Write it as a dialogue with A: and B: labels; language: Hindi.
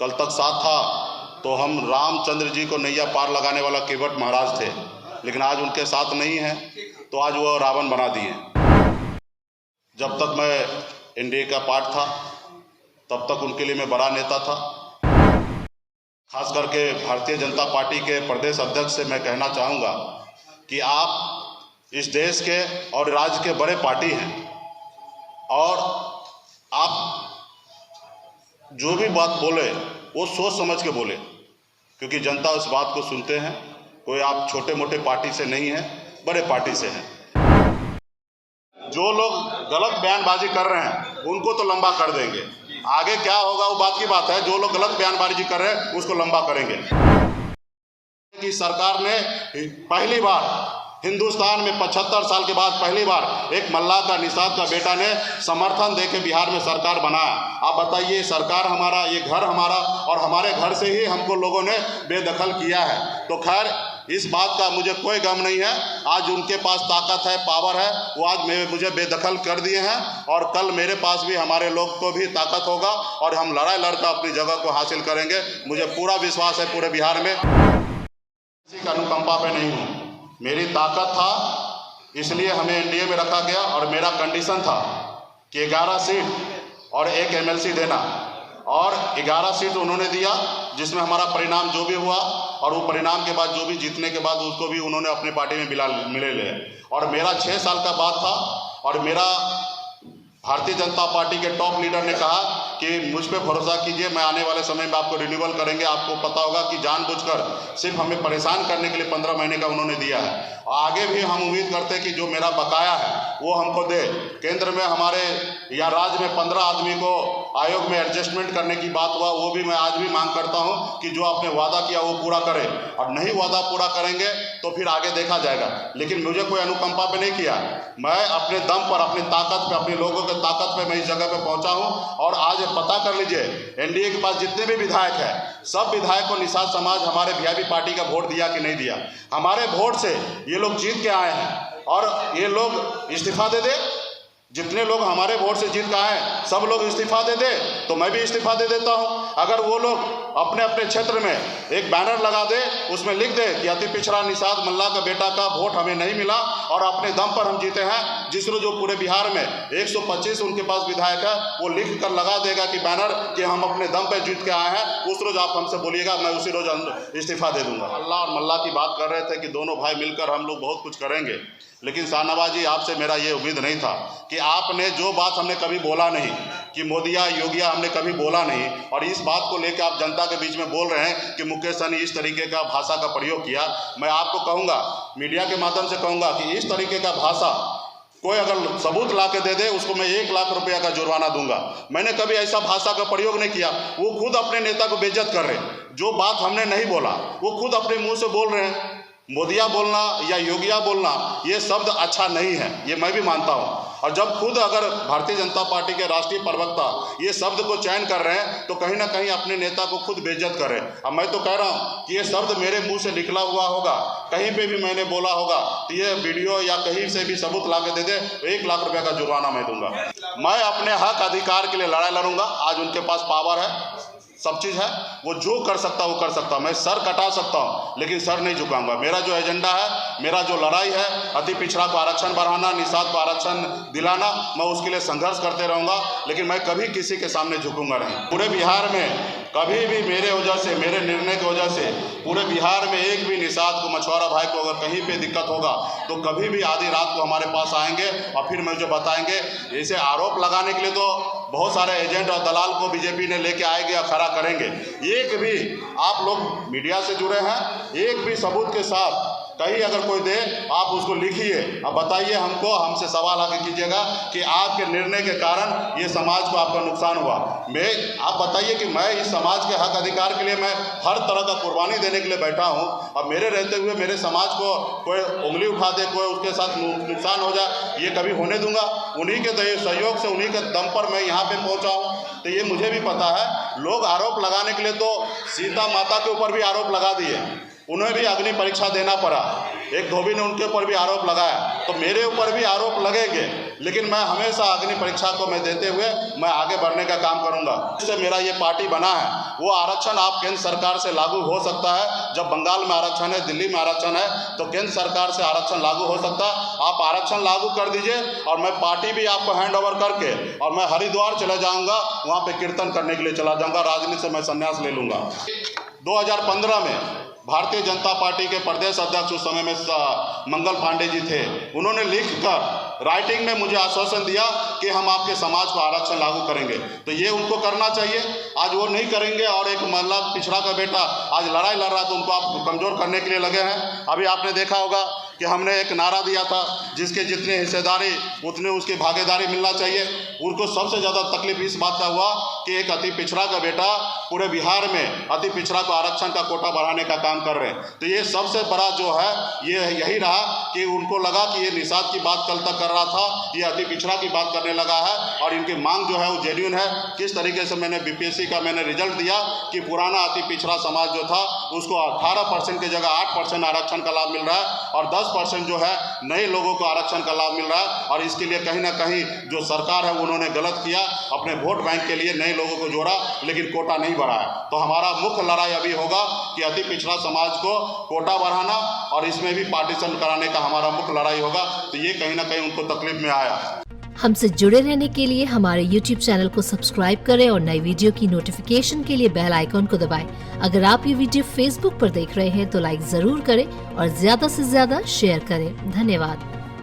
A: कल तक साथ था तो हम रामचंद्र जी को नैया पार लगाने वाला केवट महाराज थे, लेकिन आज उनके साथ नहीं है तो आज वो रावण बना दिए। जब तक मैं एनडीए का पार्ट था तब तक उनके लिए मैं बड़ा नेता था। खास करके भारतीय जनता पार्टी के प्रदेश अध्यक्ष से मैं कहना चाहूँगा कि आप इस देश के और राज्य के बड़े पार्टी हैं और आप जो भी बात बोले वो सोच समझ के बोले, क्योंकि जनता उस बात को सुनते हैं। कोई आप छोटे मोटे पार्टी से नहीं हैं, बड़े पार्टी से हैं। जो लोग गलत बयानबाजी कर रहे हैं उनको तो लंबा कर देंगे, आगे क्या होगा वो बात की बात है। जो लोग गलत बयानबाजी कर रहे हैं उसको लंबा करेंगे। कि सरकार ने पहली बार हिंदुस्तान में 75 साल के बाद पहली बार एक मल्लाह का, निषाद का बेटा ने समर्थन देके बिहार में सरकार बनाया। आप बताइए, सरकार हमारा, ये घर हमारा और हमारे घर से ही हमको लोगों ने बेदखल किया है। तो खैर इस बात का मुझे कोई गम नहीं है। आज उनके पास ताकत है, पावर है, वो आज मुझे बेदखल कर दिए हैं और कल मेरे पास भी, हमारे लोग को भी ताकत होगा और हम लड़ाई लड़कर अपनी जगह को हासिल करेंगे। मुझे पूरा विश्वास है पूरे बिहार में। किसी का अनुकंपा पे नहीं हूँ। मेरी ताकत था इसलिए हमें एनडीए में रखा गया और मेरा कंडीशन था कि 11 सीट और 1 एमएलसी देना, और 11 सीट उन्होंने दिया, जिसमें हमारा परिणाम जो भी हुआ और वो परिणाम के बाद जो भी जीतने के बाद उसको भी उन्होंने अपने पार्टी में मिले ले। और मेरा 6 साल का बात था और मेरा भारतीय जनता पार्टी के टॉप लीडर ने कहा कि मुझ पे भरोसा कीजिए, मैं आने वाले समय में आपको रिन्यूअल करेंगे। आपको पता होगा कि जानबूझकर सिर्फ हमें परेशान करने के लिए 15 महीने का उन्होंने दिया है। आगे भी हम उम्मीद करते हैं कि जो मेरा बकाया है वो हमको दे। केंद्र में हमारे या राज्य में 15 आदमी को आयोग में एडजस्टमेंट करने की बात हुआ, वो भी मैं आज भी मांग करता हूँ कि जो आपने वादा किया वो पूरा करें, और नहीं वादा पूरा करेंगे तो फिर आगे देखा जाएगा। लेकिन मुझे कोई अनुकंपा पे नहीं किया। मैं अपने दम पर, अपनी ताकत पे, अपने लोगों के ताकत पे मैं इस जगह पे पहुंचा हूं। और आज पता कर लीजिए, एनडीए के पास जितने भी विधायक हैं, सब विधायक को निषाद समाज हमारे वीआईपी पार्टी का वोट दिया कि नहीं दिया। हमारे वोट से ये लोग जीत के आए हैं और ये लोग इस्तीफा दे दे। जितने लोग हमारे वोट से जीत के आए सब लोग इस्तीफा दे दे तो मैं भी इस्तीफा दे देता हूं। अगर वो लोग अपने अपने क्षेत्र में एक बैनर लगा दे, उसमें लिख दे कि अति पिछड़ा निषाद मल्लाह का बेटा का वोट हमें नहीं मिला और अपने दम पर हम जीते हैं, जिस रोज जो पूरे बिहार में 125 उनके पास विधायक है, वो लिख कर लगा देगा कि बैनर कि हम अपने दम पर जीत के आए हैं, उस रोज आप हमसे बोलिएगा, मैं उसी रोज इस्तीफा दे दूंगा। अल्लाह और मल्लाह की बात कर रहे थे कि दोनों भाई मिलकर हम लोग बहुत कुछ करेंगे, लेकिन शाहनवाज जी आपसे मेरा ये उम्मीद नहीं था कि आपने जो बात हमने कभी बोला नहीं कि मोदिया योगिया हमने कभी बोला नहीं, और इस बात को लेकर आप जनता के बीच में बोल रहे हैं कि मुकेश सहनी इस तरीके का भाषा का प्रयोग किया। मैं आपको कहूँगा, मीडिया के माध्यम से कहूँगा कि इस तरीके का भाषा कोई अगर सबूत ला के दे दे, उसको मैं 1 लाख रुपया का जुर्माना दूंगा। मैंने कभी ऐसा भाषा का प्रयोग नहीं किया। वो खुद अपने नेता को बेइज्जत कर रहे हैं। जो बात हमने नहीं बोला वो खुद अपने मुंह से बोल रहे हैं। मोदिया बोलना या योगिया बोलना ये शब्द अच्छा नहीं है, ये मैं भी मानता हूँ। और जब खुद अगर भारतीय जनता पार्टी के राष्ट्रीय प्रवक्ता ये शब्द को चयन कर रहे हैं तो कहीं ना कहीं अपने नेता को खुद बेइज्जत कर रहे हैं। अब मैं तो कह रहा हूँ कि ये शब्द मेरे मुंह से निकला हुआ होगा, कहीं पे भी मैंने बोला होगा, तो ये वीडियो या कहीं से भी सबूत ला के दे दे तो 1 लाख रुपये का जुर्माना मैं दूंगा। मैं अपने हक अधिकार के लिए लड़ाई लड़ूंगा। आज उनके पास पावर है, सब चीज़ है, वो जो कर सकता वो कर सकता। मैं सर कटा सकता हूँ लेकिन सर नहीं झुकाऊंगा। मेरा जो एजेंडा है, मेरा जो लड़ाई है, अति पिछड़ा को आरक्षण बढ़ाना, निषाद को आरक्षण दिलाना, मैं उसके लिए संघर्ष करते रहूँगा, लेकिन मैं कभी किसी के सामने झुकूंगा नहीं। पूरे बिहार में कभी भी मेरे वजह से, मेरे निर्णय की वजह से पूरे बिहार में एक भी निषाद को, मछुआरा भाई को अगर कहीं पे दिक्कत होगा तो कभी भी आधी रात को हमारे पास आएंगे और फिर मुझे बताएंगे। ऐसे आरोप लगाने के लिए तो बहुत सारे एजेंट और दलाल को बीजेपी ने लेके आएंगे और खड़ा करेंगे। एक भी आप लोग मीडिया से जुड़े हैं, एक भी सबूत के साथ कहीं अगर कोई दे, आप उसको लिखिए। अब बताइए हमको, हमसे सवाल आके कीजिएगा कि आपके निर्णय के कारण ये समाज को आपका नुकसान हुआ। आप बताइए कि मैं इस समाज के हक अधिकार के लिए मैं हर तरह का कुर्बानी देने के लिए बैठा हूँ, अब मेरे रहते हुए मेरे समाज को कोई उंगली उठा दे, कोई उसके साथ नुकसान हो जाए, ये कभी होने दूंगा? उन्हीं के सहयोग से, उन्हीं के दम पर मैं यहाँ पे पहुँचा हूँ। तो ये मुझे भी पता है। लोग आरोप लगाने के लिए तो सीता माता के ऊपर भी आरोप लगा दिए उन्हें भी अग्नि परीक्षा देना पड़ा। एक धोबी ने उनके ऊपर भी आरोप लगाया, तो मेरे ऊपर भी आरोप लगेंगे, लेकिन मैं हमेशा अग्नि परीक्षा को मैं देते हुए मैं आगे बढ़ने का काम करूंगा। इससे मेरा ये पार्टी बना है, वो आरक्षण आप केंद्र सरकार से लागू हो सकता है। जब बंगाल में आरक्षण है, दिल्ली में आरक्षण है, तो केंद्र सरकार से आरक्षण लागू हो सकता है। आप आरक्षण लागू कर दीजिए और मैं पार्टी भी आपको हैंड ओवर करके और मैं हरिद्वार चला जाऊंगा, वहाँ पे कीर्तन करने के लिए चला जाऊंगा, राजनीति से मैं संन्यास ले लूंगा। 2015 में भारतीय जनता पार्टी के प्रदेश अध्यक्ष उस समय में मंगल पांडे जी थे। उन्होंने लिखकर राइटिंग में मुझे आश्वासन दिया कि हम आपके समाज को आरक्षण लागू करेंगे, तो ये उनको करना चाहिए। आज वो नहीं करेंगे और एक महिला पिछड़ा का बेटा आज लड़ाई लड़ रहा, तो उनको आप कमज़ोर करने के लिए लगे हैं। अभी आपने देखा होगा कि हमने एक नारा दिया था, जिसके जितने हिस्सेदारी उतने उसकी भागीदारी मिलना चाहिए। उनको सबसे ज़्यादा तकलीफ इस बात का हुआ कि एक अति पिछड़ा का बेटा पूरे बिहार में अति पिछड़ा को आरक्षण का कोटा बढ़ाने का काम कर रहे हैं। तो ये सबसे बड़ा जो है ये यही रहा कि उनको लगा कि ये निषाद की बात कल तक कर रहा था, ये अति पिछड़ा की बात करने लगा है और इनकी मांग जो है वो जेन्युइन है। किस तरीके से मैंने बीपीएससी का मैंने रिजल्ट दिया कि पुराना अति पिछड़ा समाज जो था उसको 18% की जगह 8% आरक्षण का लाभ मिल रहा है और 10% जो है नए लोगों को आरक्षण का लाभ मिल रहा है। और इसके लिए कहीं ना कहीं जो सरकार है उन्होंने गलत किया, अपने वोट बैंक के लिए नए लोगों को जोड़ा लेकिन कोटा नहीं बढ़ाया। तो हमारा मुख्य लड़ाई अभी होगा कि अति पिछड़ा समाज को कोटा बढ़ाना और इसमें भी पार्टीशन कराने का हमारा मुख्य लड़ाई होगा। तो ये कहीं ना कहीं उनको तकलीफ में आया।
B: हमसे जुड़े रहने के लिए हमारे YouTube चैनल को सब्सक्राइब करें और नई वीडियो की नोटिफिकेशन के लिए बेल आइकॉन को दबाएं। अगर आप ये वीडियो Facebook पर देख रहे हैं तो लाइक जरूर करें और ज्यादा से ज्यादा शेयर करें। धन्यवाद।